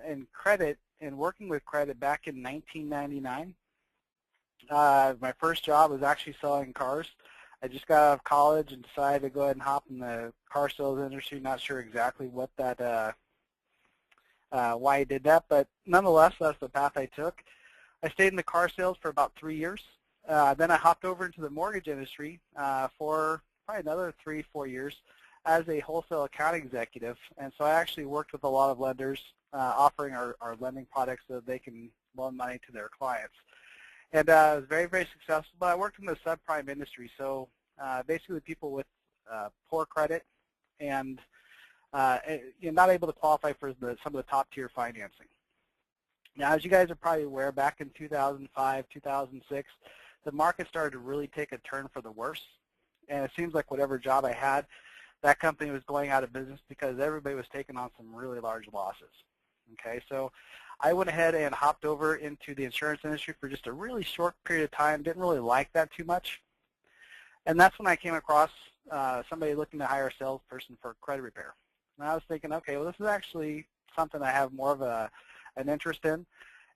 in credit and working with credit back in 1999. My first job was actually selling cars. I just got out of college and decided to go ahead and hop in the car sales industry. Not sure exactly what that, why I did that, but nonetheless, that's the path I took. I stayed in the car sales for about 3 years. Then I hopped over into the mortgage industry for probably another 3-4 years as a wholesale account executive. And so I actually worked with a lot of lenders offering our lending products so that they can loan money to their clients. And it was very, very successful, but I worked in the subprime industry, so basically people with poor credit and not able to qualify for some of the top-tier financing. Now, as you guys are probably aware, back in 2005, 2006, the market started to really take a turn for the worse, and it seems like whatever job I had, that company was going out of business because everybody was taking on some really large losses. Okay, so I went ahead and hopped over into the insurance industry for just a really short period of time. Didn't really like that too much. And that's when I came across somebody looking to hire a salesperson for credit repair. And I was thinking, okay, well, this is actually something I have more of an interest in.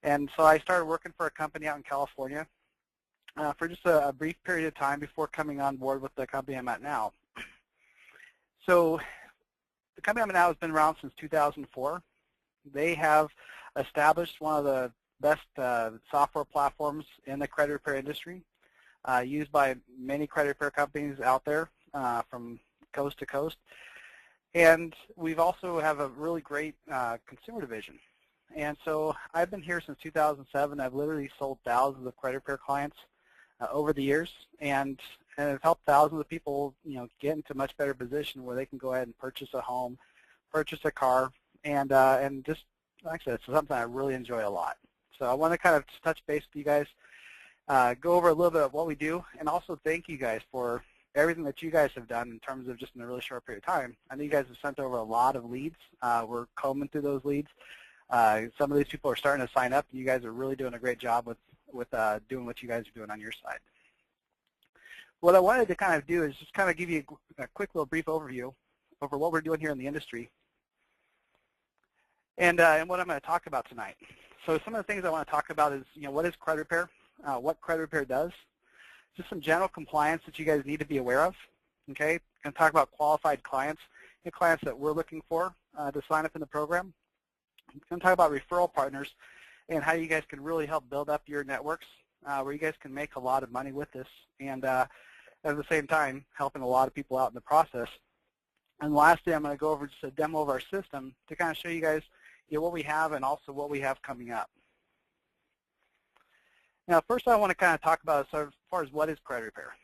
And so I started working for a company out in California for just a brief period of time before coming on board with the company I'm at now. So the company I'm at now has been around since 2004. They have established one of the best software platforms in the credit repair industry, used by many credit repair companies out there from coast to coast. And we've also have a really great consumer division. And so I've been here since 2007. I've literally sold thousands of credit repair clients over the years, and have helped thousands of people, get into a much better position where they can go ahead and purchase a home, purchase a car, and just, like I said, it's something I really enjoy a lot. So I want to kind of touch base with you guys, go over a little bit of what we do, and also thank you guys for everything that you guys have done in terms of just in a really short period of time. I know you guys have sent over a lot of leads. We're combing through those leads. Some of these people are starting to sign up, and you guys are really doing a great job with doing what you guys are doing on your side. What I wanted to kind of do is just kind of give you a quick little brief overview over what we're doing here in the industry and what I'm going to talk about tonight. So some of the things I want to talk about is, what is credit repair, what credit repair does, just some general compliance that you guys need to be aware of. Okay, going to talk about qualified clients, the clients that we're looking for to sign up in the program. I'm going to talk about referral partners and how you guys can really help build up your networks where you guys can make a lot of money with this, and at the same time helping a lot of people out in the process. And lastly, I'm going to go over just a demo of our system to kind of show you guys what we have and also what we have coming up. Now, first I want to kind of talk about as far as what is credit repair.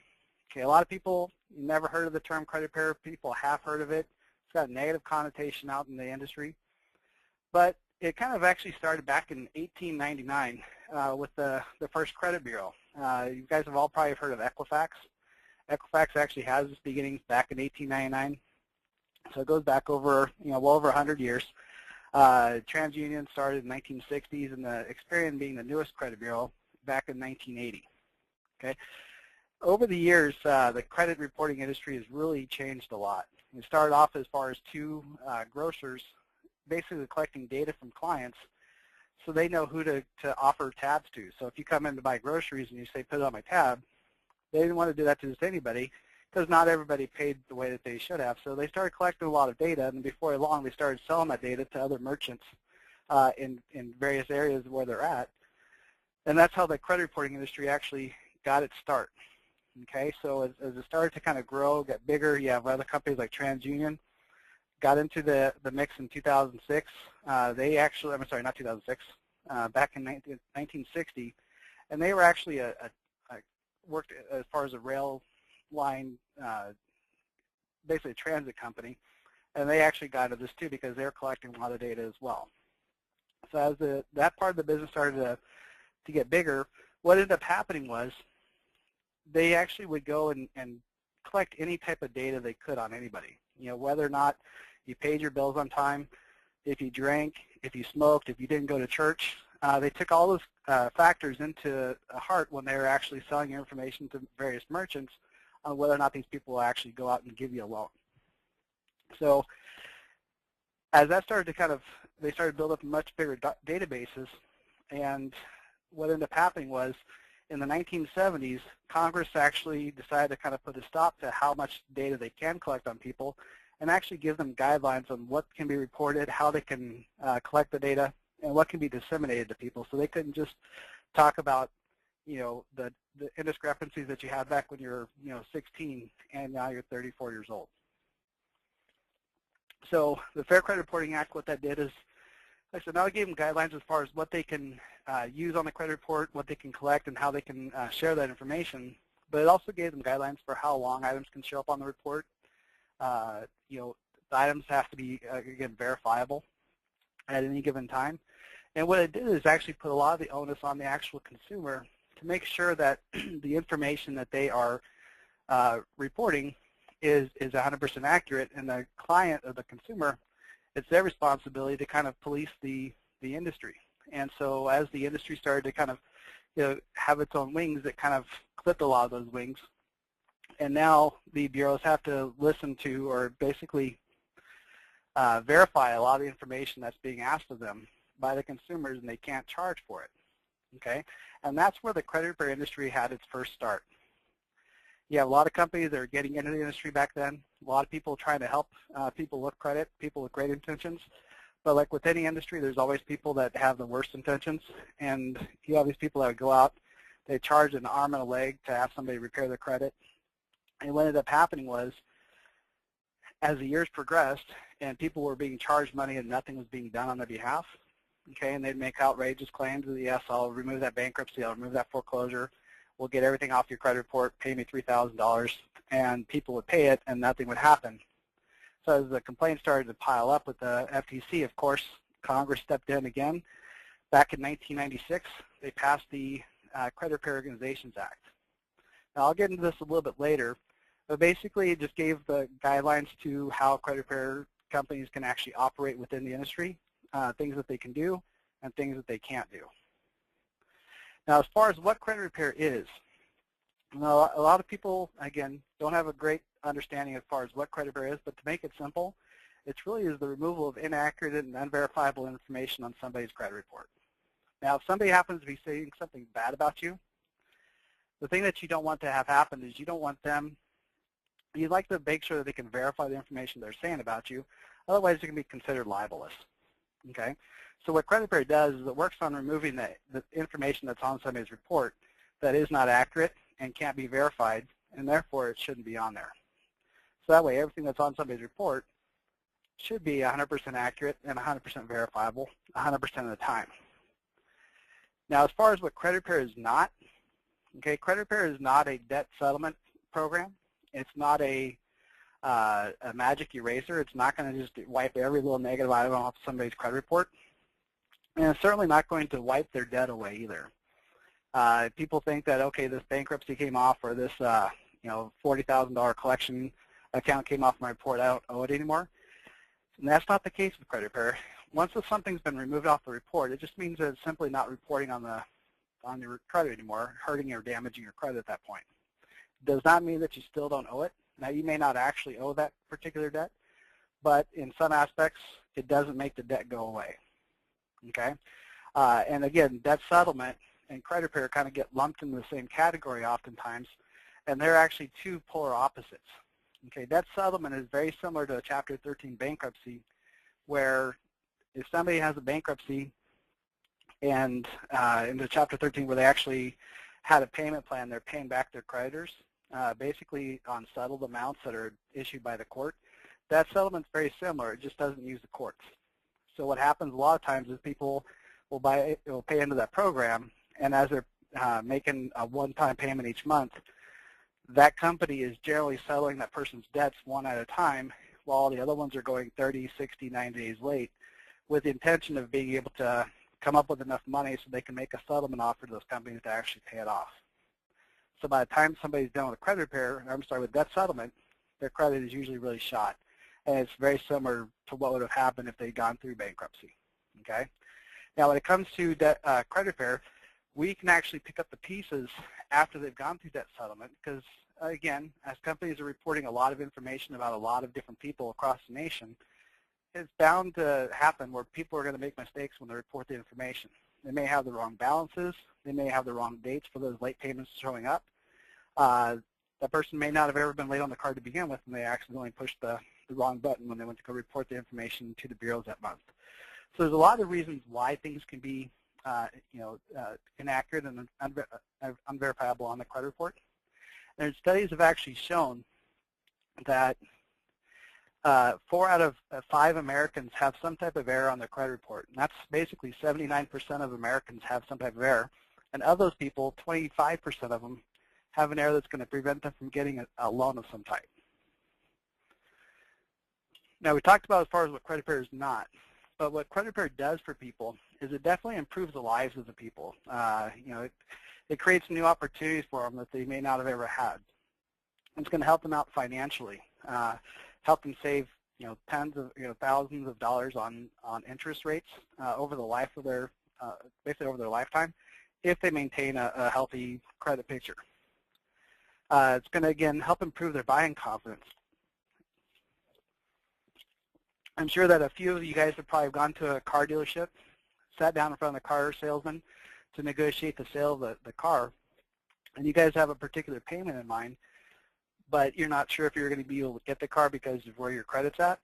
Okay, a lot of people never heard of the term credit repair. People have heard of it. It's got a negative connotation out in the industry. But it kind of actually started back in 1899 with the first credit bureau. You guys have all probably heard of Equifax. Equifax actually has its beginnings back in 1899. So it goes back over, well over 100 years. TransUnion started in the 1960s, and the Experian being the newest credit bureau back in 1980. Okay, over the years, the credit reporting industry has really changed a lot. It started off as far as two grocers basically collecting data from clients so they know who to offer tabs to. So if you come in to buy groceries and you say, put it on my tab, they didn't want to do that to just anybody because not everybody paid the way that they should have. So they started collecting a lot of data, and before long they started selling that data to other merchants in various areas where they're at. And that's how the credit reporting industry actually got its start. Okay, so as it started to kind of grow, get bigger, you have other companies like TransUnion got into the mix in 2006. They actually, I'm sorry, not 2006, back in 1960, and they were actually worked as far as a rail line, basically a transit company, and they actually got into this too because they're collecting a lot of data as well. So as that part of the business started to get bigger, what ended up happening was they actually would go and collect any type of data they could on anybody. Whether or not you paid your bills on time, if you drank, if you smoked, if you didn't go to church. They took all those factors into heart when they were actually selling your information to various merchants on whether or not these people will actually go out and give you a loan. So As that started to they started to build up much bigger databases, and what ended up happening was in the 1970s, Congress actually decided to kind of put a stop to how much data they can collect on people and actually give them guidelines on what can be reported, how they can collect the data, and what can be disseminated to people. So they couldn't just talk about, the indiscrepancies that you had back when you were, 16 and now you're 34 years old. So the Fair Credit Reporting Act, what that did is, like I said, now it gave them guidelines as far as what they can use on the credit report, what they can collect, and how they can share that information. But it also gave them guidelines for how long items can show up on the report. The items have to be, again, verifiable at any given time. And what it did is actually put a lot of the onus on the actual consumer to make sure that the information that they are reporting is 100% accurate, and the client or the consumer, it's their responsibility to kind of police the industry. And so as the industry started to kind of have its own wings, it kind of clipped a lot of those wings. And now the bureaus have to listen to, or basically verify a lot of the information that's being asked of them by the consumers, and they can't charge for it. Okay? And that's where the credit repair industry had its first start. You have a lot of companies that are getting into the industry back then, a lot of people trying to help people with credit, people with great intentions. But like with any industry, there's always people that have the worst intentions. And you have these people that would go out, they charge an arm and a leg to have somebody repair their credit. And what ended up happening was, as the years progressed and people were being charged money and nothing was being done on their behalf, okay, and they'd make outrageous claims of, yes, I'll remove that bankruptcy, I'll remove that foreclosure, we'll get everything off your credit report, pay me $3,000, and people would pay it and nothing would happen. So as the complaints started to pile up with the FTC, of course, Congress stepped in again. Back in 1996, they passed the Credit Repair Organizations Act. Now, I'll get into this a little bit later, but basically it just gave the guidelines to how credit repair companies can actually operate within the industry, things that they can do and things that they can't do. Now, as far as what credit repair is, a lot of people, again, don't have a great understanding as far as what credit repair is, but to make it simple, it really is the removal of inaccurate and unverifiable information on somebody's credit report. Now, if somebody happens to be saying something bad about you, the thing that you don't want to have happen is you don't want them, you'd like to make sure that they can verify the information they're saying about you, otherwise it can be considered libelous. Okay? So what credit repair does is it works on removing the information that's on somebody's report that is not accurate and can't be verified, and therefore it shouldn't be on there. So that way everything that's on somebody's report should be 100% accurate and 100% verifiable 100% of the time. Now, as far as what credit repair is not, okay, credit repair is not a debt settlement program. It's not a magic eraser. It's not going to just wipe every little negative item off somebody's credit report. And it's certainly not going to wipe their debt away either. People think that, okay, this bankruptcy came off, or this $40,000 collection account came off my report, I don't owe it anymore. And that's not the case with credit repair. Once something's been removed off the report, it just means that it's simply not reporting on your credit anymore, hurting or damaging your credit at that point. It does not mean that you still don't owe it. Now, you may not actually owe that particular debt, but in some aspects, it doesn't make the debt go away. Okay? And again, debt settlement and credit repair kind of get lumped into the same category oftentimes, and they're actually two polar opposites. Okay, debt settlement is very similar to a Chapter 13 bankruptcy, where if somebody has a bankruptcy and in the Chapter 13 where they actually had a payment plan, they're paying back their creditors, basically on settled amounts that are issued by the court. That settlement's very similar. It just doesn't use the courts. So what happens a lot of times is people will pay into that program, and as they're making a one-time payment each month, that company is generally settling that person's debts one at a time, while the other ones are going 30, 60, 90 days late, with the intention of being able to come up with enough money so they can make a settlement offer to those companies to actually pay it off. So by the time somebody's done with a credit repair, with debt settlement, their credit is usually really shot. And it's very similar to what would have happened if they'd gone through bankruptcy. Okay? Now, when it comes to credit repair, we can actually pick up the pieces after they've gone through debt settlement because, again, as companies are reporting a lot of information about a lot of different people across the nation, it's bound to happen where people are going to make mistakes when they report the information. They may have the wrong balances. They may have the wrong dates for those late payments showing up. That person may not have ever been late on the card to begin with, and they accidentally pushed the wrong button when they went to go report the information to the bureaus that month. So there's a lot of reasons why things can be inaccurate and unverifiable on the credit report. And studies have actually shown that 4 out of 5 Americans have some type of error on their credit report. And that's basically 79% of Americans have some type of error. And of those people, 25% of them have an error that's going to prevent them from getting a loan of some type. Now, we talked about as far as what credit repair is not. But what credit repair does for people is it definitely improves the lives of the people. It creates new opportunities for them that they may not have ever had. It's going to help them out financially, help them save tens of thousands of dollars on interest rates over the life of their basically over their lifetime, if they maintain a healthy credit picture. It's going to again help improve their buying confidence. I'm sure that a few of you guys have probably gone to a car dealership, sat down in front of the car salesman to negotiate the sale of the car, and you guys have a particular payment in mind, but you're not sure if you're going to be able to get the car because of where your credit's at,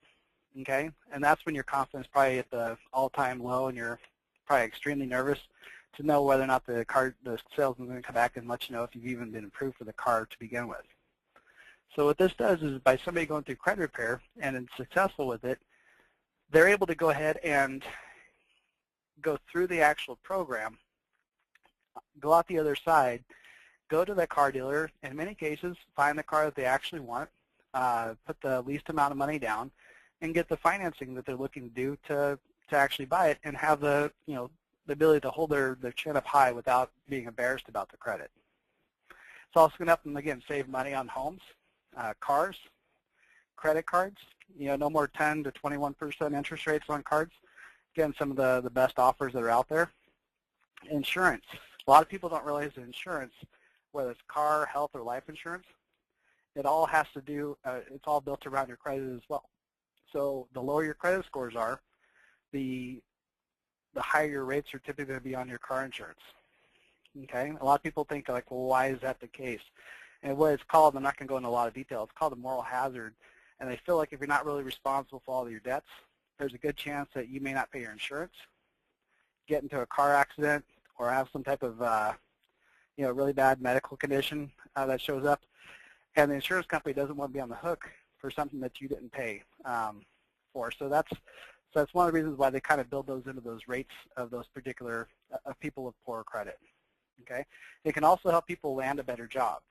okay? And that's when your confidence is probably at the all-time low, and you're probably extremely nervous to know whether or not the salesman's going to come back and let you know if you've even been approved for the car to begin with. So what this does is by somebody going through credit repair and is successful with it, they're able to go ahead and go through the actual program, go out the other side, go to the car dealer, in many cases find the car that they actually want, put the least amount of money down, and get the financing that they're looking to do to actually buy it, and have the the ability to hold their chin up high without being embarrassed about the credit. It's also going to help them, again, save money on homes, cars, credit cards. No more 10 to 21% interest rates on cards. Again, some of the best offers that are out there. Insurance. A lot of people don't realize that insurance, whether it's car, health, or life insurance, it all has to do, it's all built around your credit as well. So the lower your credit scores are, the higher your rates are typically going to be on your car insurance. Okay? A lot of people think, like, well, why is that the case? And what it's called, I'm not going to go into a lot of detail, it's called a moral hazard. And they feel like if you're not really responsible for all of your debts, there's a good chance that you may not pay your insurance, get into a car accident, or have some type of really bad medical condition that shows up. And the insurance company doesn't want to be on the hook for something that you didn't pay for. So that's one of the reasons why they kind of build those into those rates of those particular people with poor credit. Okay, it can also help people land a better job.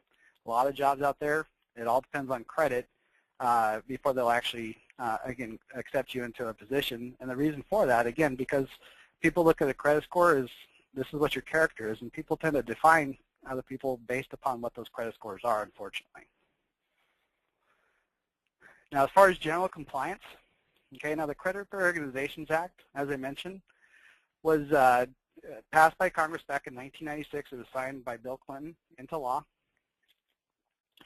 A lot of jobs out there, it all depends on credit before they'll actually again accept you into a position. And the reason for that, again, because people look at a credit score as this is what your character is, and people tend to define other people based upon what those credit scores are, unfortunately. Now, as far as general compliance, okay, now the Credit Repair Organizations Act, as I mentioned, was passed by Congress back in 1996. It was signed by Bill Clinton into law.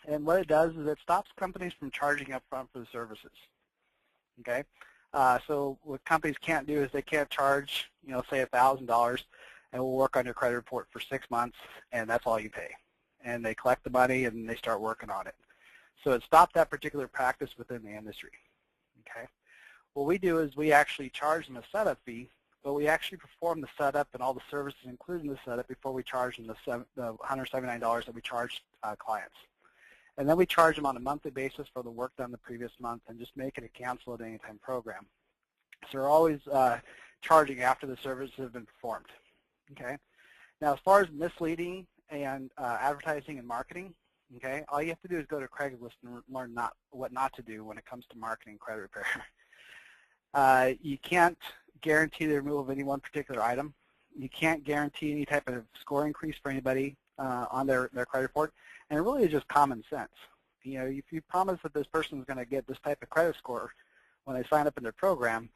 And what it does is it stops companies from charging up front for the services. Okay, so what companies can't do is they can't charge, say $1,000, and we'll work on your credit report for 6 months, and that's all you pay. And they collect the money and they start working on it. So it stopped that particular practice within the industry. Okay, what we do is we actually charge them a setup fee, but we actually perform the setup and all the services included in the setup before we charge them the $179 that we charge clients. And then we charge them on a monthly basis for the work done the previous month, and just make it a cancel at any time program. So we're always charging after the services have been performed. Okay. Now, as far as misleading and advertising and marketing, okay, all you have to do is go to Craigslist and learn what not to do when it comes to marketing credit repair. You can't guarantee the removal of any one particular item. You can't guarantee any type of score increase for anybody on their credit report. And it really is just common sense. If you promise that this person is going to get this type of credit score when they sign up in their program,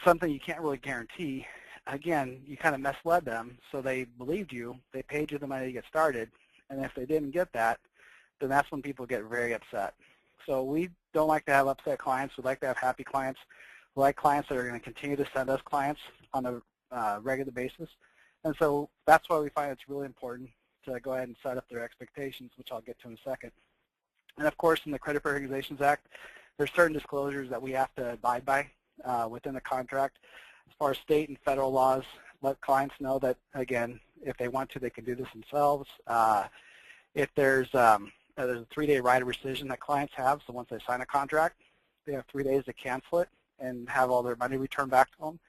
something you can't really guarantee, again, you kind of misled them, so they believed you, they paid you the money to get started, and if they didn't get that, then that's when people get very upset. So we don't like to have upset clients. We like to have happy clients. We like clients that are going to continue to send us clients on a regular basis. And so that's why we find it's really important to go ahead and set up their expectations, which I'll get to in a second. And of course, in the Credit Repair Organizations Act, there's certain disclosures that we have to abide by within the contract. As far as state and federal laws, let clients know that, again, if they want to, they can do this themselves. If there's a 3-day right of rescission that clients have, so once they sign a contract, they have 3 days to cancel it and have all their money returned back to them.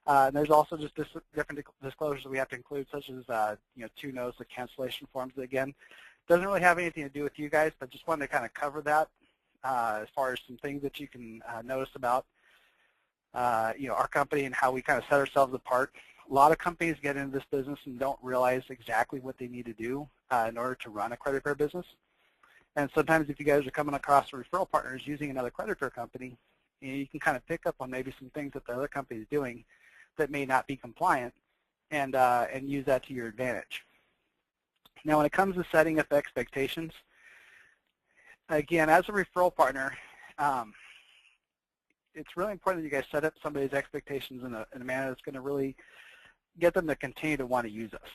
And there's also just different disclosures that we have to include, such as 2 no's of cancellation forms. That, again, doesn't really have anything to do with you guys, but just wanted to kind of cover that as far as some things that you can notice about our company and how we kind of set ourselves apart. A lot of companies get into this business and don't realize exactly what they need to do in order to run a credit repair business. And sometimes if you guys are coming across referral partners using another credit repair company, you can kind of pick up on maybe some things that the other company is doing that may not be compliant, and use that to your advantage. Now, when it comes to setting up expectations, again, as a referral partner, it's really important that you guys set up somebody's expectations in a manner that's going to really get them to continue to want to use us.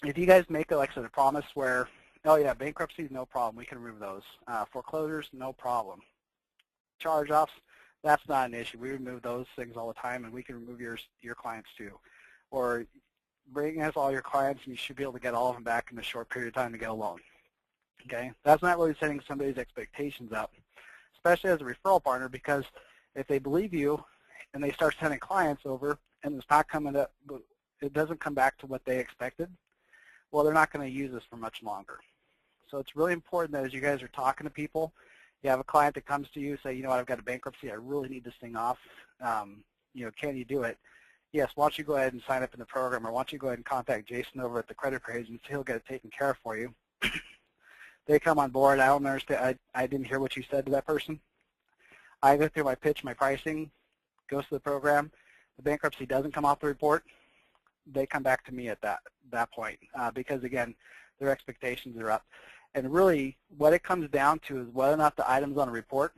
If you guys make a promise where, oh yeah, bankruptcies, no problem, we can remove those. Foreclosures, no problem. Charge-offs, that's not an issue. We remove those things all the time, and we can remove your clients too. Or bring us all your clients, and you should be able to get all of them back in a short period of time to get a loan. Okay, that's not really setting somebody's expectations up, especially as a referral partner, because if they believe you and they start sending clients over and it's not coming up, it doesn't come back to what they expected, well, they're not going to use us for much longer. So it's really important that as you guys are talking to people, you have a client that comes to you, say, you know what, I've got a bankruptcy, I really need this thing off, can you do it? Yes, why don't you go ahead and sign up in the program, or why don't you go ahead and contact Jason over at the credit repair agency, he'll get it taken care of for you. They come on board, I don't understand, I didn't hear what you said to that person. I go through my pitch, my pricing, goes to the program, the bankruptcy doesn't come off the report, they come back to me at that point, because again, their expectations are up. And really, what it comes down to is whether or not the items on a report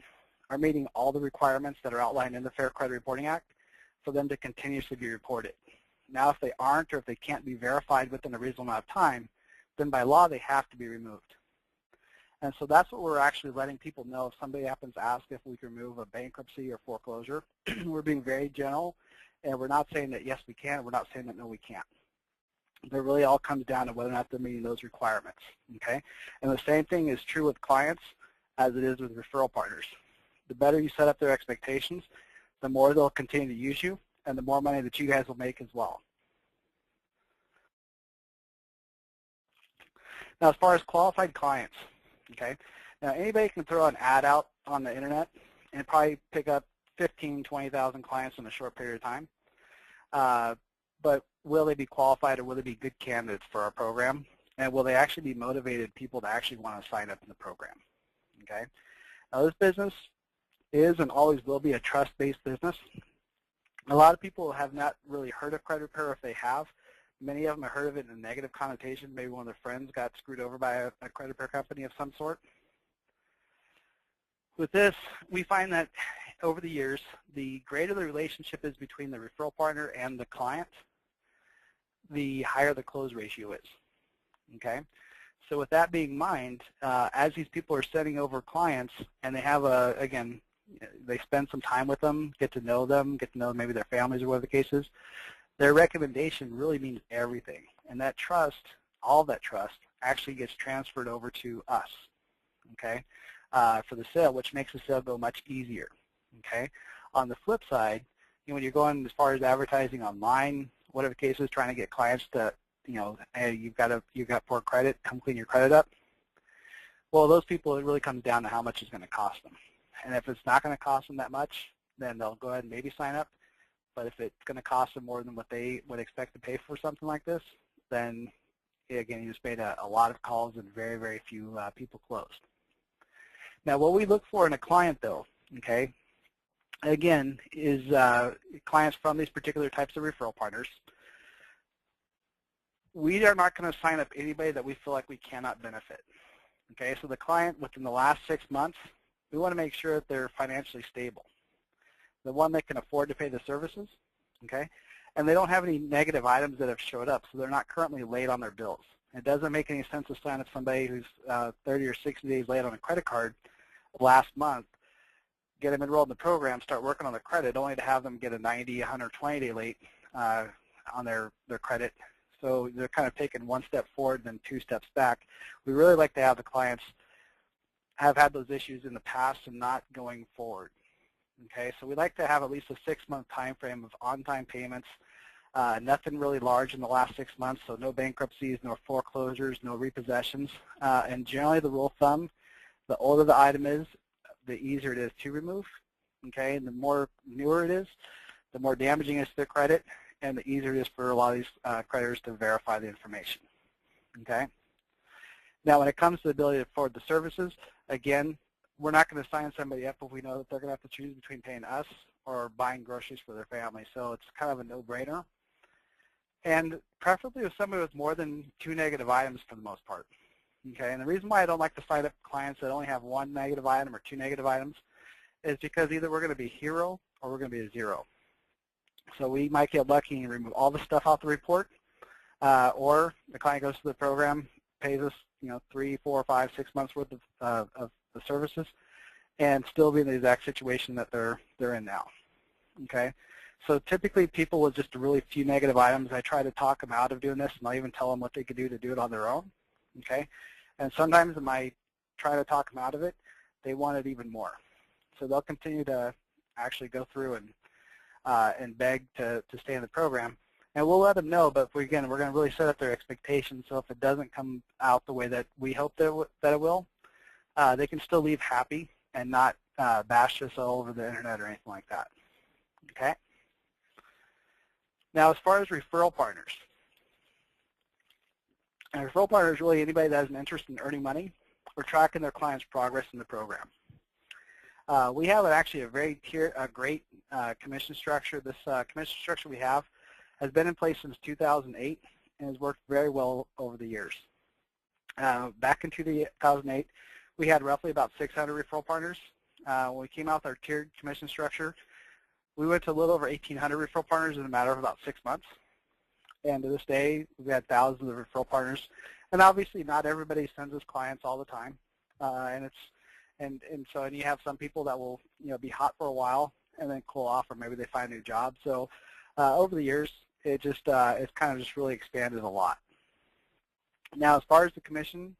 are meeting all the requirements that are outlined in the Fair Credit Reporting Act for them to continuously be reported. Now, if they aren't, or if they can't be verified within a reasonable amount of time, then by law, they have to be removed. And so that's what we're actually letting people know. If somebody happens to ask if we can remove a bankruptcy or foreclosure, we're being very general, and we're not saying that yes, we can, we're not saying that no, we can't. It really all comes down to whether or not they're meeting those requirements, okay? And the same thing is true with clients as it is with referral partners. The better you set up their expectations, the more they'll continue to use you, and the more money that you guys will make as well. Now, as far as qualified clients, okay? Now, anybody can throw an ad out on the internet and probably pick up 15, 20,000 clients in a short period of time. But will they be qualified, or will they be good candidates for our program? And will they actually be motivated people to actually want to sign up in the program? Okay. Now, this business is and always will be a trust-based business. A lot of people have not really heard of credit repair. If they have, many of them have heard of it in a negative connotation. Maybe one of their friends got screwed over by a credit repair company of some sort. With this, we find that over the years, the greater the relationship is between the referral partner and the client, the higher the close ratio is, okay? So with that being in mind, as these people are sending over clients and they have again, they spend some time with them, get to know maybe their families or whatever the case is, their recommendation really means everything. And that trust, all that trust, actually gets transferred over to us, okay, for the sale, which makes the sale go much easier, okay? On the flip side, when you're going as far as advertising online, whatever the case is, trying to get clients to, hey, you've got poor credit, come clean your credit up. Well, those people, it really comes down to how much it's going to cost them. And if it's not going to cost them that much, then they'll go ahead and maybe sign up. But if it's going to cost them more than what they would expect to pay for something like this, then, again, you just made a lot of calls and very, very few people closed. Now, what we look for in a client, though, okay, again, is clients from these particular types of referral partners. We are not going to sign up anybody that we feel like we cannot benefit, Okay, so the client within the last 6 months, we want to make sure that they're financially stable. The one that can afford to pay the services, okay, and they don't have any negative items that have showed up, so they're not currently late on their bills. It doesn't make any sense to sign up somebody who's 30 or 60 days late on a credit card last month, get them enrolled in the program, start working on the credit, only to have them get a 90, 120 day late on their credit. So they're kind of taking one step forward and then 2 steps back. We really like to have the clients have had those issues in the past and not going forward. Okay, so we like to have at least a 6-month time frame of on-time payments, nothing really large in the last 6 months, so no bankruptcies, no foreclosures, no repossessions. And generally the rule of thumb, the older the item is, the easier it is to remove. Okay, and the more newer it is, the more damaging it is to their credit, and the easier it is for a lot of these creditors to verify the information. Okay. Now, when it comes to the ability to afford the services, again, we're not going to sign somebody up if we know that they're going to have to choose between paying us or buying groceries for their family. So it's kind of a no-brainer. And preferably with somebody with more than 2 negative items for the most part. Okay, and the reason why I don't like to sign up clients that only have 1 negative item or 2 negative items is because either we're going to be hero or we're going to be a zero. So we might get lucky and remove all the stuff off the report, or the client goes to the program, pays us 3, 4, 5, 6 months worth of the services, and still be in the exact situation that they're in now. Okay, so typically people with just a really few negative items, I try to talk them out of doing this, and I'll even tell them what they could do to do it on their own. Okay, and sometimes in my try to talk them out of it, they want it even more. So they'll continue to actually go through and beg to stay in the program. And we'll let them know, but again, we're going to really set up their expectations, so if it doesn't come out the way that we hope that it will, they can still leave happy and not bash us all over the internet or anything like that. Okay? Now, as far as referral partners, and referral partner is really anybody that has an interest in earning money or tracking their client's progress in the program. We have actually a very great commission structure. This commission structure we have has been in place since 2008 and has worked very well over the years. Back in 2008, we had roughly about 600 referral partners. When we came out with our tiered commission structure, we went to a little over 1,800 referral partners in a matter of about 6 months. And to this day, we've had thousands of referral partners. And obviously, not everybody sends us clients all the time. And you have some people that will be hot for a while and then cool off, or maybe they find a new job. So over the years, it's kind of just really expanded a lot. Now, as far as the commission,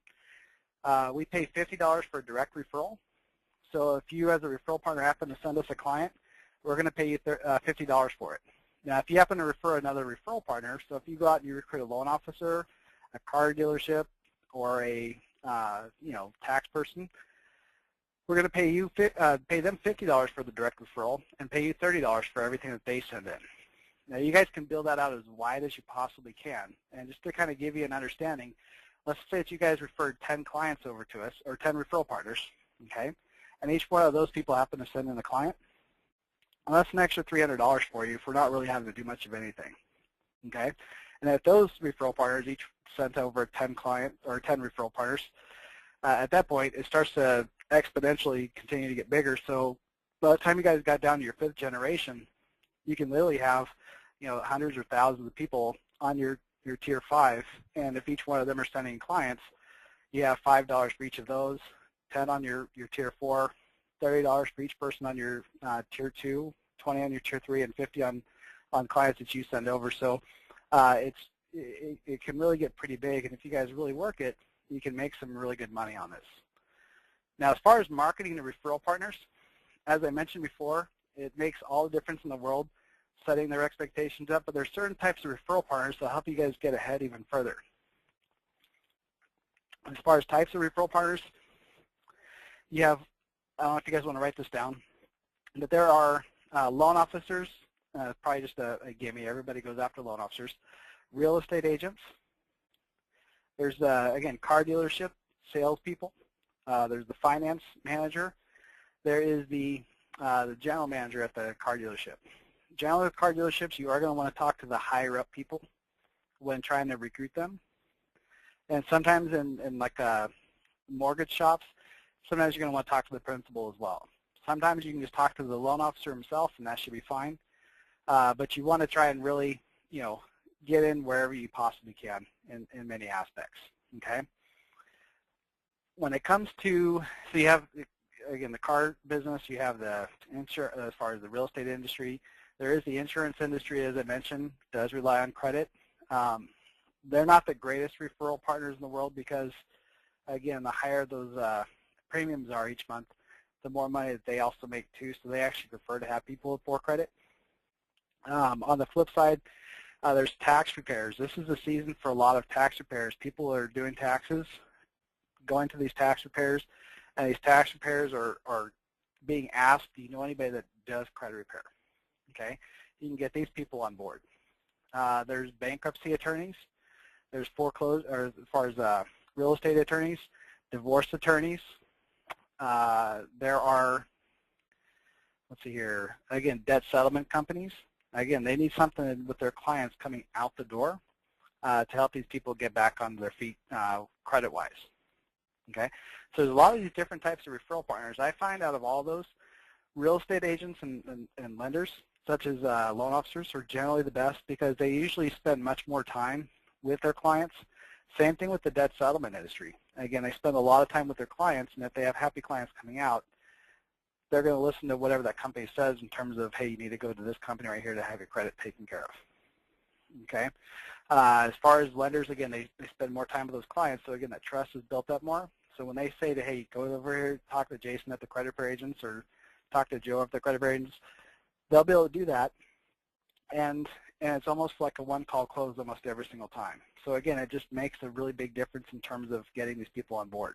we pay $50 for a direct referral. So if you as a referral partner happen to send us a client, we're going to pay you $50 for it. Now, if you happen to refer another referral partner, so if you go out and you recruit a loan officer, a car dealership, or a tax person, we're going to pay them $50 for the direct referral and pay you $30 for everything that they send in. Now, you guys can build that out as wide as you possibly can. And just to kind of give you an understanding, let's say that you guys referred 10 clients over to us, or 10 referral partners, okay? And each one of those people happen to send in a client. Well, that's an extra $300 for you if we're not really having to do much of anything, okay? And if those referral partners each sent over 10 referral partners, at that point, it starts to exponentially continue to get bigger. So by the time you guys got down to your 5th generation, you can literally have, hundreds or thousands of people on your tier 5, and if each one of them are sending clients, you have $5 for each of those, 10 on your tier 4, $30 for each person on your tier 2, 20 on your tier 3, and 50 on clients that you send over. So it can really get pretty big, and if you guys really work it, you can make some really good money on this. Now, as far as marketing to referral partners, as I mentioned before, it makes all the difference in the world setting their expectations up, but there's certain types of referral partners that help you guys get ahead even further. As far as types of referral partners, you have, I don't know if you guys want to write this down, but there are loan officers, probably just a gimme, everybody goes after loan officers, real estate agents, there's, again, car dealership, salespeople, there's the finance manager, there is the general manager at the car dealership. Generally with car dealerships, you are going to want to talk to the higher up people when trying to recruit them. And sometimes in like mortgage shops, sometimes you're going to want to talk to the principal as well. Sometimes you can just talk to the loan officer himself, and that should be fine. But you want to try and really, get in wherever you possibly can in many aspects, okay? When it comes to, so you have, again, the car business, you have the insurance, as far as the real estate industry. There is the insurance industry, as I mentioned, does rely on credit. They're not the greatest referral partners in the world because, again, the higher those premiums are each month, the more money that they also make too, so they actually prefer to have people with poor credit. On the flip side, there's tax preparers. This is the season for a lot of tax preparers. People are doing taxes, going to these tax preparers, and these tax preparers are being asked, do you know anybody that does credit repair? Okay, you can get these people on board. There's bankruptcy attorneys. There's foreclosure, or as far as real estate attorneys, divorce attorneys. There are, let's see here, again, debt settlement companies. Again, they need something with their clients coming out the door to help these people get back on their feet credit-wise. Okay, so there's a lot of these different types of referral partners. I find out of all those, real estate agents and lenders, such as loan officers, are generally the best because they usually spend much more time with their clients. Same thing with the debt settlement industry. Again, they spend a lot of time with their clients, and if they have happy clients coming out, they're going to listen to whatever that company says in terms of, hey, you need to go to this company right here to have your credit taken care of. Okay. As far as lenders, again, they spend more time with those clients, so again, that trust is built up more. So when they say to, hey, go over here, talk to Jason at the credit repair agents or talk to Joe at the credit repair agents, they'll be able to do that, and it's almost like a one-call close almost every single time. So again, it just makes a really big difference in terms of getting these people on board.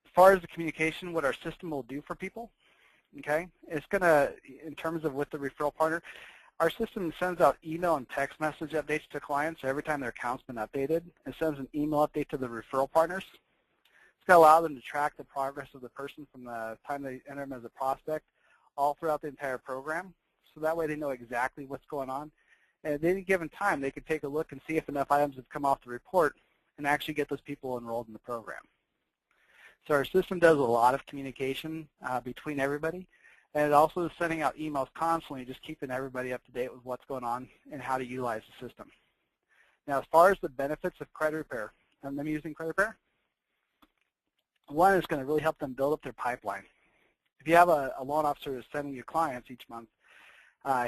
As far as the communication, what our system will do for people, okay, it's going to, in terms of with the referral partner, our system sends out email and text message updates to clients every time their account's been updated. It sends an email update to the referral partners. It's going to allow them to track the progress of the person from the time they enter them as a prospect all throughout the entire program. So that way they know exactly what's going on. And at any given time, they can take a look and see if enough items have come off the report and actually get those people enrolled in the program. So our system does a lot of communication between everybody. And it also is sending out emails constantly, just keeping everybody up to date with what's going on and how to utilize the system. Now, as far as the benefits of credit repair and them using credit repair, one is going to really help them build up their pipeline. If you have a loan officer who's sending you clients each month,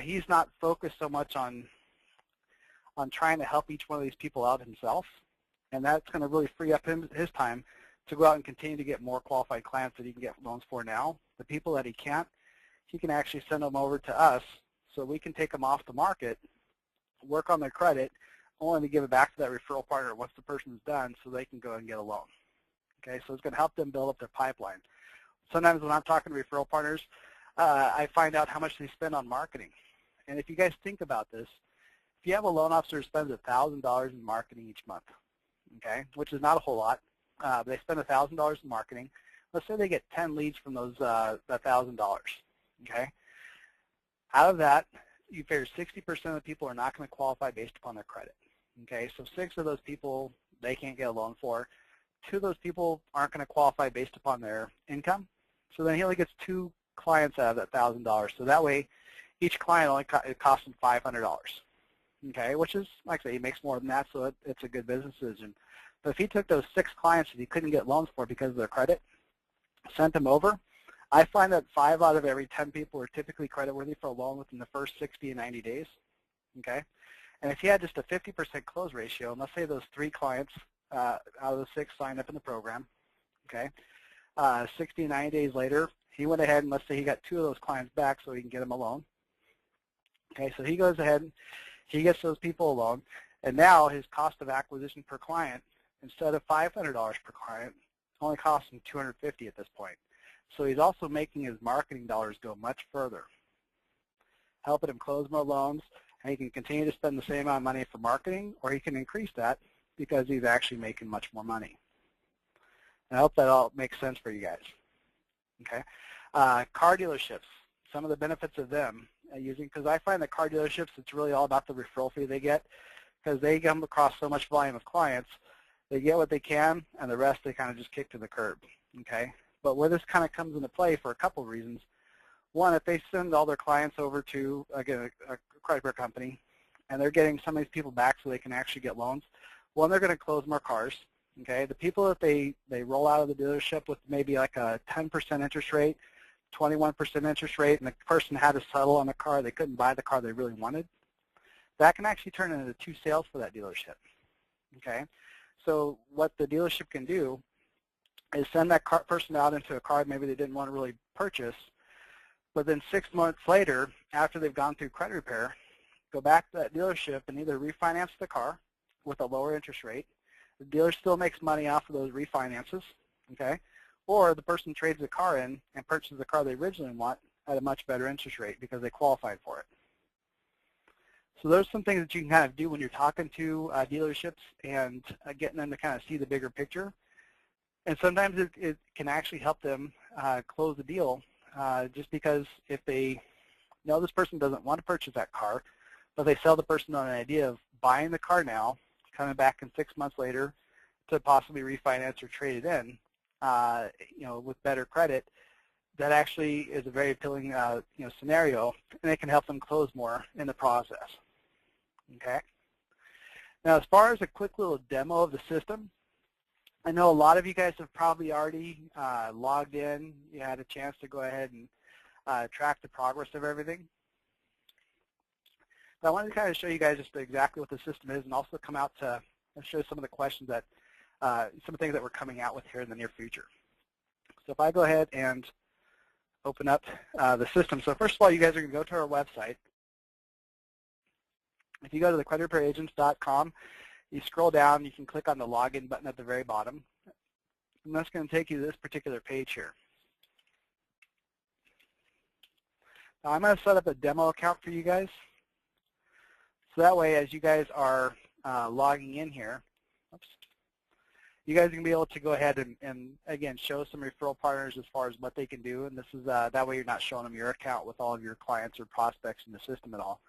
he's not focused so much on trying to help each one of these people out himself, and that's going to really free up his time to go out and continue to get more qualified clients that he can get loans for now. The people that he can't, he can actually send them over to us so we can take them off the market, work on their credit, only to give it back to that referral partner once the person's done so they can go and get a loan. Okay, so it's going to help them build up their pipeline. Sometimes when I'm talking to referral partners, I find out how much they spend on marketing. And if you guys think about this, if you have a loan officer who spends $1,000 in marketing each month, okay, which is not a whole lot, but they spend $1,000 in marketing. Let's say they get 10 leads from those $1,000, okay? Out of that, you figure 60% of the people are not going to qualify based upon their credit, okay? So 6 of those people they can't get a loan for. 2 of those people aren't going to qualify based upon their income. So then he only gets 2 clients out of that $1,000. So that way, each client only it costs him $500, okay? Which is, like I say, he makes more than that, so it's a good business decision. But if he took those 6 clients that he couldn't get loans for because of their credit, sent them over, I find that 5 out of every 10 people are typically creditworthy for a loan within the first 60 and 90 days, okay? And if he had just a 50% close ratio, and let's say those 3 clients out of the 6 signed up in the program, okay, 60 and 90 days later, he went ahead and let's say he got 2 of those clients back so he can get them a loan. Okay, so he goes ahead, he gets those people a loan, and now his cost of acquisition per client, instead of $500 per client, only costs him $250 at this point. So he's also making his marketing dollars go much further, helping him close more loans, and he can continue to spend the same amount of money for marketing, or he can increase that because he's actually making much more money. And I hope that all makes sense for you guys. Okay, car dealerships, some of the benefits of them using, because I find that car dealerships, it's really all about the referral fee they get, because they come across so much volume of clients. They get what they can, and the rest they kind of just kick to the curb, okay? But where this kind of comes into play for a couple of reasons. One, if they send all their clients over to, again, a credit card company, and they're getting some of these people back so they can actually get loans, one, they're going to close more cars, okay? The people that they roll out of the dealership with maybe like a 10% interest rate, 21% interest rate, and the person had to settle on the car, they couldn't buy the car they really wanted, that can actually turn into 2 sales for that dealership, okay? So what the dealership can do is send that person out into a car maybe they didn't want to really purchase, but then 6 months later, after they've gone through credit repair, go back to that dealership and either refinance the car with a lower interest rate. The dealer still makes money off of those refinances, okay? Or the person trades the car in and purchases the car they originally want at a much better interest rate because they qualified for it. So there's some things that you can kind of do when you're talking to dealerships and getting them to kind of see the bigger picture. And sometimes it can actually help them close the deal just because if they know this person doesn't want to purchase that car, but they sell the person on an idea of buying the car now, coming back in 6 months later to possibly refinance or trade it in, with better credit, that actually is a very appealing scenario, and it can help them close more in the process. Okay. Now, as far as a quick little demo of the system, I know a lot of you guys have probably already logged in. You had a chance to go ahead and track the progress of everything. But I wanted to kind of show you guys just exactly what the system is and also come out to show some of the questions that, some of the things that we're coming out with here in the near future. So if I go ahead and open up the system. So first of all, you guys are going to go to our website. If you go to thecreditrepairagents.com, you scroll down, you can click on the login button at the very bottom. And that's going to take you to this particular page here. Now I'm going to set up a demo account for you guys. So that way, as you guys are logging in here, you guys are going to be able to go ahead and again, show some referral partners as far as what they can do. And this is that way you're not showing them your account with all of your clients or prospects in the system at all.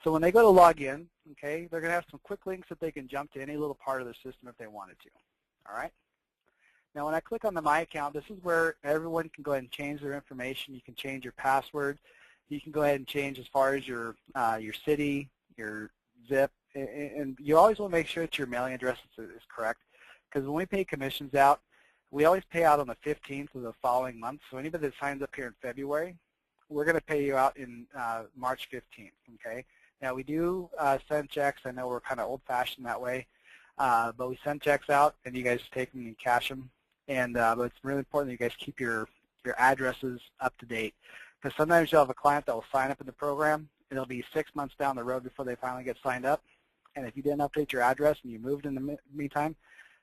So when they go to log in, okay, they're going to have some quick links that they can jump to any little part of the system if they wanted to. All right? Now when I click on the My Account, this is where everyone can go ahead and change their information. You can change your password. You can go ahead and change as far as your city, your zip, and you always want to make sure that your mailing address is correct, because when we pay commissions out, we always pay out on the 15th of the following month. So anybody that signs up here in February, we're going to pay you out in March 15th, okay? Now we do send checks. I know we're kind of old-fashioned that way, but we send checks out, and you guys take them and cash them. And but it's really important that you guys keep your addresses up to date, because sometimes you'll have a client that will sign up in the program, and it'll be 6 months down the road before they finally get signed up. And if you didn't update your address and you moved in the meantime,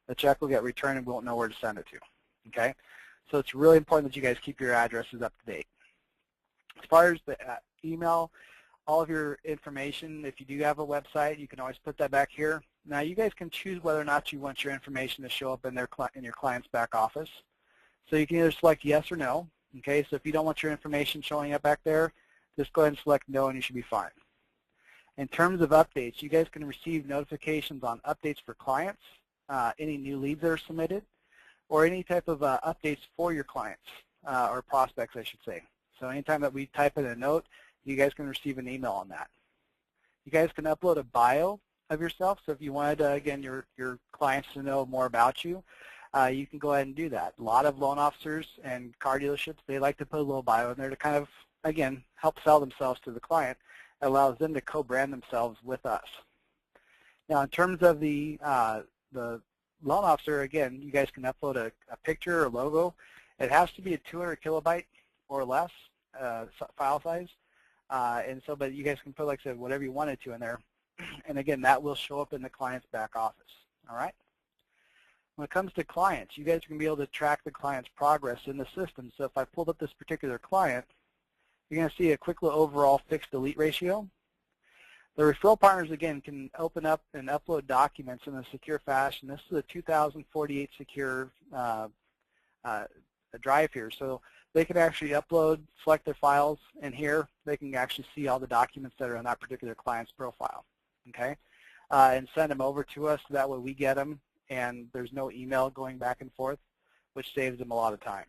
the check will get returned and we won't know where to send it to. Okay, so it's really important that you guys keep your addresses up to date. As far as the email, all of your information, if you do have a website, you can always put that back here. Now you guys can choose whether or not you want your information to show up in your client's back office. So you can either select yes or no. Okay, so if you don't want your information showing up back there, just go ahead and select no and you should be fine. In terms of updates, you guys can receive notifications on updates for clients, any new leads that are submitted, or any type of updates for your clients, or prospects, I should say. So anytime that we type in a note, you guys can receive an email on that. You guys can upload a bio of yourself. So if you wanted, again, your clients to know more about you, you can go ahead and do that. A lot of loan officers and car dealerships, they like to put a little bio in there to kind of, again, help sell themselves to the client. It allows them to co-brand themselves with us. Now, in terms of the loan officer, again, you guys can upload a picture or logo. It has to be a 200 kilobyte or less file size. And so, but you guys can put, like I said, whatever you wanted to in there. And again, that will show up in the client's back office. All right? When it comes to clients, you guys are going to be able to track the client's progress in the system. So if I pulled up this particular client, you're going to see a quick little overall fixed delete ratio. The referral partners, again, can open up and upload documents in a secure fashion. This is a 2048 secure drive here. So they can actually upload, select their files, and here they can actually see all the documents that are on that particular client's profile, okay? And send them over to us so that way we get them and there's no email going back and forth, which saves them a lot of time.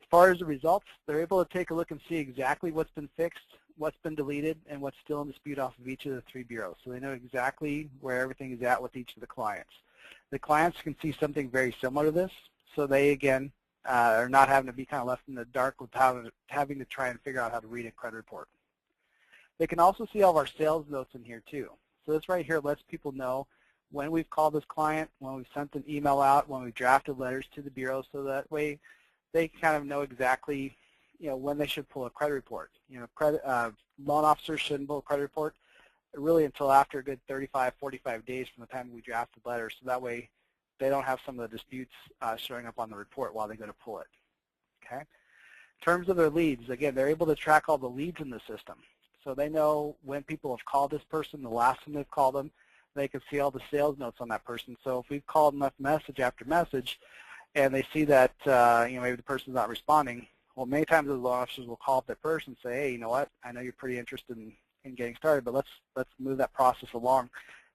As far as the results, they're able to take a look and see exactly what's been fixed, what's been deleted, and what's still in dispute off of each of the 3 bureaus. So they know exactly where everything is at with each of the clients. The clients can see something very similar to this, so they, again, are not having to be kind of left in the dark with having to try and figure out how to read a credit report. They can also see all of our sales notes in here too. So this right here lets people know when we've called this client, when we've sent an email out, when we've drafted letters to the bureau, so that way they kind of know exactly, when they should pull a credit report. Loan officers shouldn't pull a credit report really until after a good 35, 45 days from the time we drafted letters, so that way they don't have some of the disputes showing up on the report while they go to pull it. Okay. In terms of their leads, again, they're able to track all the leads in the system. So they know when people have called this person, the last time they've called them. They can see all the sales notes on that person. So if we've called and left message after message, and they see that maybe the person's not responding, well, many times the loan officers will call up that person and say, hey, you know what? I know you're pretty interested in getting started, but let's move that process along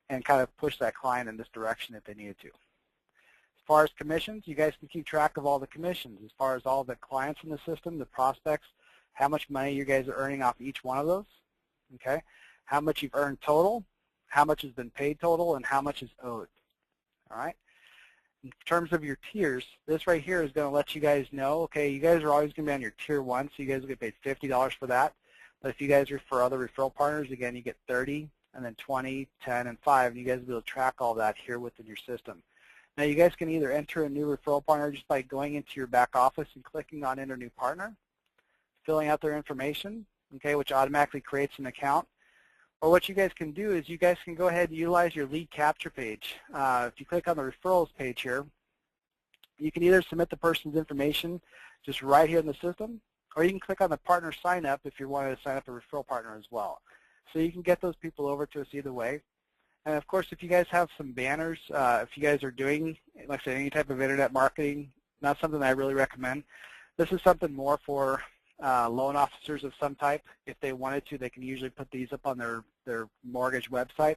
and kind of push that client in this direction if they needed to. As far as commissions, you guys can keep track of all the commissions as far as all the clients in the system, the prospects, how much money you guys are earning off each one of those, okay? How much you've earned total, how much has been paid total, and how much is owed, all right? In terms of your tiers, this right here is going to let you guys know, okay, you guys are always going to be on your tier 1, so you guys will get paid $50 for that. But if you guys refer other referral partners, again, you get 30, and then 20, 10, and 5, and you guys will be able to track all that here within your system. Now, you guys can either enter a new referral partner just by going into your back office and clicking on Enter New Partner, filling out their information, okay, which automatically creates an account. Or what you guys can do is you guys can go ahead and utilize your lead capture page. If you click on the referrals page here, you can either submit the person's information just right here in the system, or you can click on the partner sign up if you wanted to sign up a referral partner as well. So you can get those people over to us either way. And of course, if you guys have some banners, if you guys are doing, like I said, any type of internet marketing, not something that I really recommend. This is something more for loan officers of some type. If they wanted to, they can usually put these up on their mortgage websites.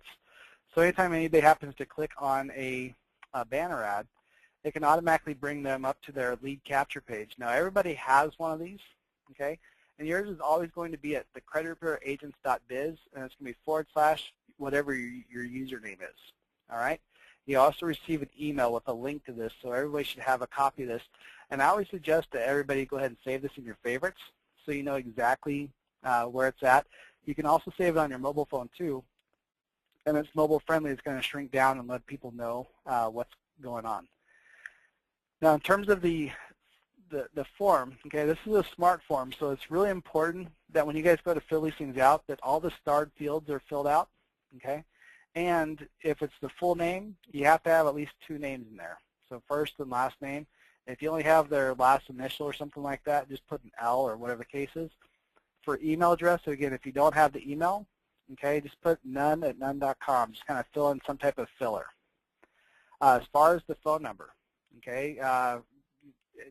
So anytime anybody happens to click on a banner ad, it can automatically bring them up to their lead capture page. Now, everybody has one of these, okay? And yours is always going to be at thecreditrepairagents.biz, and it's going to be / whatever your username is, all right? You also receive an email with a link to this, so everybody should have a copy of this. And I always suggest that everybody go ahead and save this in your favorites so you know exactly where it's at. You can also save it on your mobile phone too, and it's mobile friendly. It's going to shrink down and let people know what's going on. Now, in terms of the form, okay, this is a smart form, so it's really important that when you guys go to fill these things out, that all the starred fields are filled out, okay? And if it's the full name, you have to have at least 2 names in there. So first and last name. If you only have their last initial or something like that, just put an L or whatever the case is. For email address, so again, if you don't have the email, okay, just put none@none.com. Just kind of fill in some type of filler. As far as the phone number, okay,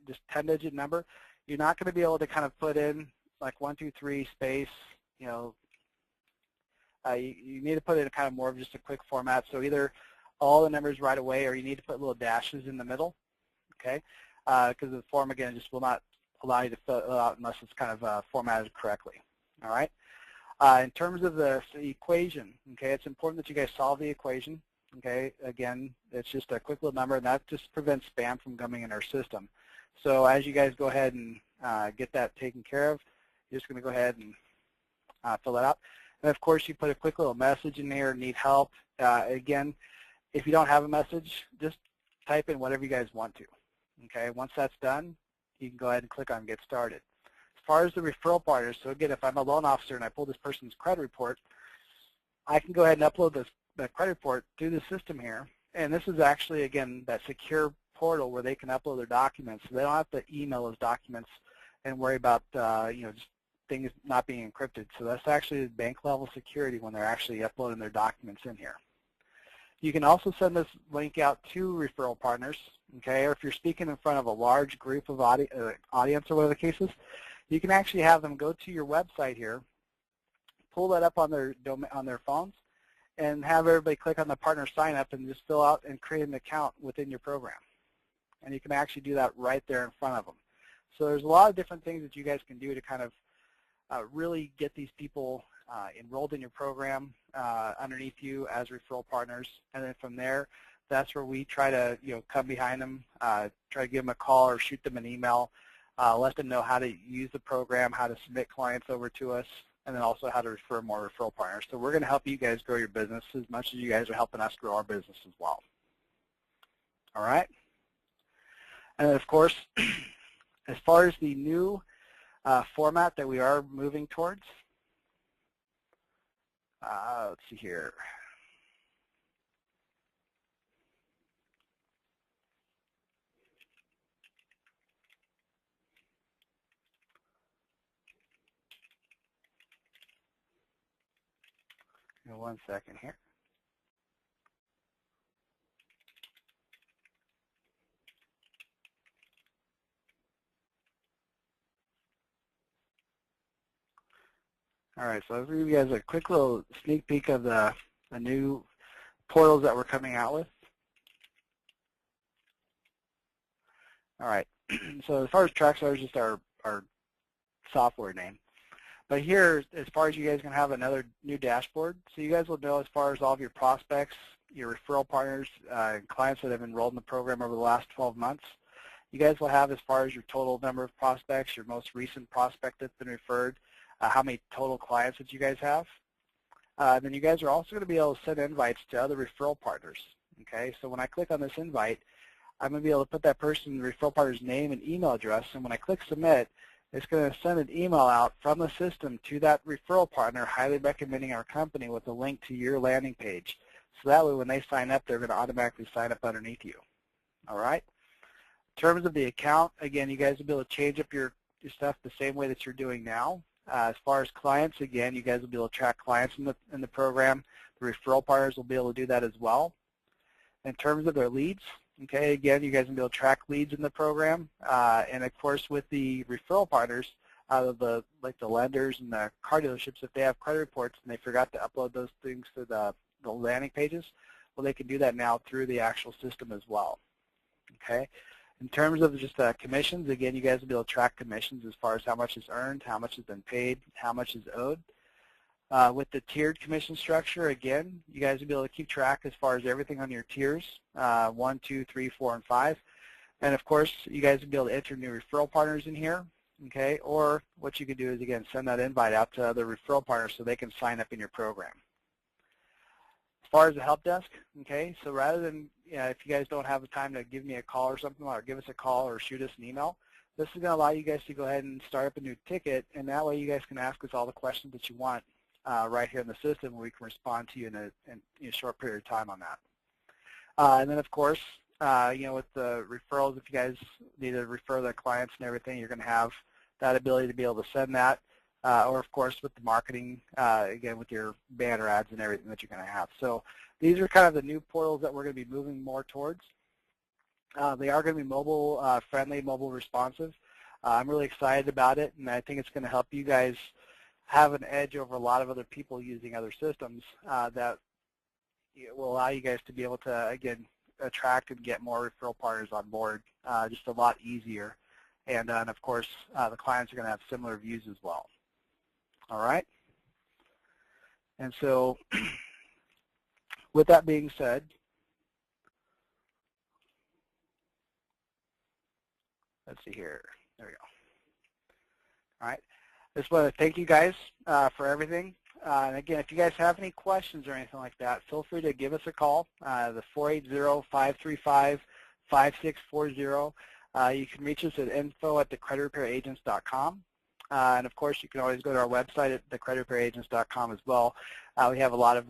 just 10-digit number, you're not going to be able to kind of put in like 123 space, you need to put it in kind of more of just a quick format. So either all the numbers right away, or you need to put little dashes in the middle, okay? Because the form, again, just will not allow you to fill it out unless it's kind of formatted correctly, all right? In terms of the equation, okay, it's important that you guys solve the equation, okay? Again, it's just a quick little number, and that just prevents spam from coming in our system. So as you guys go ahead and get that taken care of, you're just going to go ahead and fill that out. And of course, you put a quick little message in there, need help. Again, if you don't have a message, just type in whatever you guys want to. Okay, once that's done, you can go ahead and click on Get Started. As far as the referral partners, so again, if I'm a loan officer and I pull this person's credit report, I can go ahead and upload that credit report through the system here. And this is actually, again, that secure portal where they can upload their documents. So they don't have to email those documents and worry about, just things not being encrypted. So that's actually bank level security when they're actually uploading their documents in here. You can also send this link out to referral partners, okay, or if you're speaking in front of a large group of audience or whatever the case is, you can actually have them go to your website here, pull that up on their phones, and have everybody click on the partner sign up and just fill out and create an account within your program. And you can actually do that right there in front of them. So there's a lot of different things that you guys can do to kind of really get these people enrolled in your program underneath you as referral partners. And then from there, that's where we try to come behind them, try to give them a call or shoot them an email, let them know how to use the program, how to submit clients over to us, and then also how to refer more referral partners. So we're going to help you guys grow your business as much as you guys are helping us grow our business as well. All right? And then, of course, as far as the new format that we are moving towards, let's see here. Give me 1 second here. All right, so I'll give you guys a quick little sneak peek of the new portals that we're coming out with. All right, so as far as Trackstar is just our software name. But here, as far as you guys can have another new dashboard, so you guys will know as far as all of your prospects, your referral partners, and clients that have enrolled in the program over the last 12 months. You guys will have as far as your total number of prospects, your most recent prospect that's been referred, how many total clients that you guys have. Then you guys are also going to be able to send invites to other referral partners. Okay, so when I click on this invite, I'm going to be able to put that person's referral partner's name and email address, and when I click submit, it's going to send an email out from the system to that referral partner highly recommending our company with a link to your landing page. So that way when they sign up, they're going to automatically sign up underneath you. All right? In terms of the account, again, you guys will be able to change up your stuff the same way that you're doing now. As far as clients, again, you guys will be able to track clients in the program. The referral partners will be able to do that as well. In terms of their leads, okay, again, you guys will be able to track leads in the program. And of course, with the referral partners, like the lenders and the car dealerships, if they have credit reports and they forgot to upload those things to the landing pages, well, they can do that now through the actual system as well. Okay. In terms of just commissions, again, you guys will be able to track commissions as far as how much is earned, how much has been paid, how much is owed. With the tiered commission structure, again, you guys will be able to keep track as far as everything on your tiers, 1, 2, 3, 4, and 5. And of course, you guys will be able to enter new referral partners in here, okay? Or what you can do is, again, send that invite out to other referral partners so they can sign up in your program. As far as the help desk, okay, so rather than, if you guys don't have the time to give me a call or something, or give us a call or shoot us an email, this is going to allow you guys to go ahead and start up a new ticket, and that way you guys can ask us all the questions that you want right here in the system, and we can respond to you in a short period of time on that. And then, of course, with the referrals, if you guys need to refer their clients and everything, you're going to have that ability to be able to send that. Or, of course, with the marketing, again, with your banner ads and everything that you're going to have. So these are kind of the new portals that we're going to be moving more towards. They are going to be mobile friendly, mobile responsive. I'm really excited about it, and I think it's going to help you guys have an edge over a lot of other people using other systems that will allow you guys to be able to, again, attract and get more referral partners on board just a lot easier. And of course, the clients are going to have similar views as well. All right? And so with that being said, let's see here. There we go. All right. I just want to thank you guys for everything. And again, if you guys have any questions or anything like that, feel free to give us a call, the 480-535-5640. You can reach us at info@thecreditrepairagents.com. And of course, you can always go to our website at thecreditrepairagents.com as well. We have a lot of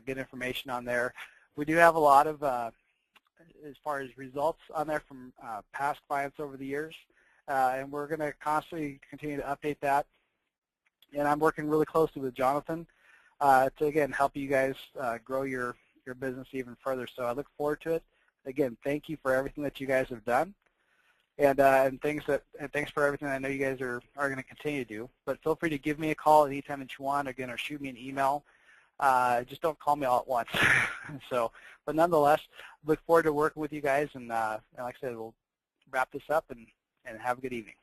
good information on there. We do have a lot of, as far as results on there from past clients over the years. And we're going to constantly continue to update that. And I'm working really closely with Jonathan to, again, help you guys grow your business even further. So I look forward to it. Again, thank you for everything that you guys have done. And thanks for everything I know you guys are going to continue to do. But feel free to give me a call anytime that you want, again, or shoot me an email. Just don't call me all at once. So, but nonetheless, look forward to working with you guys, and like I said, we'll wrap this up and have a good evening.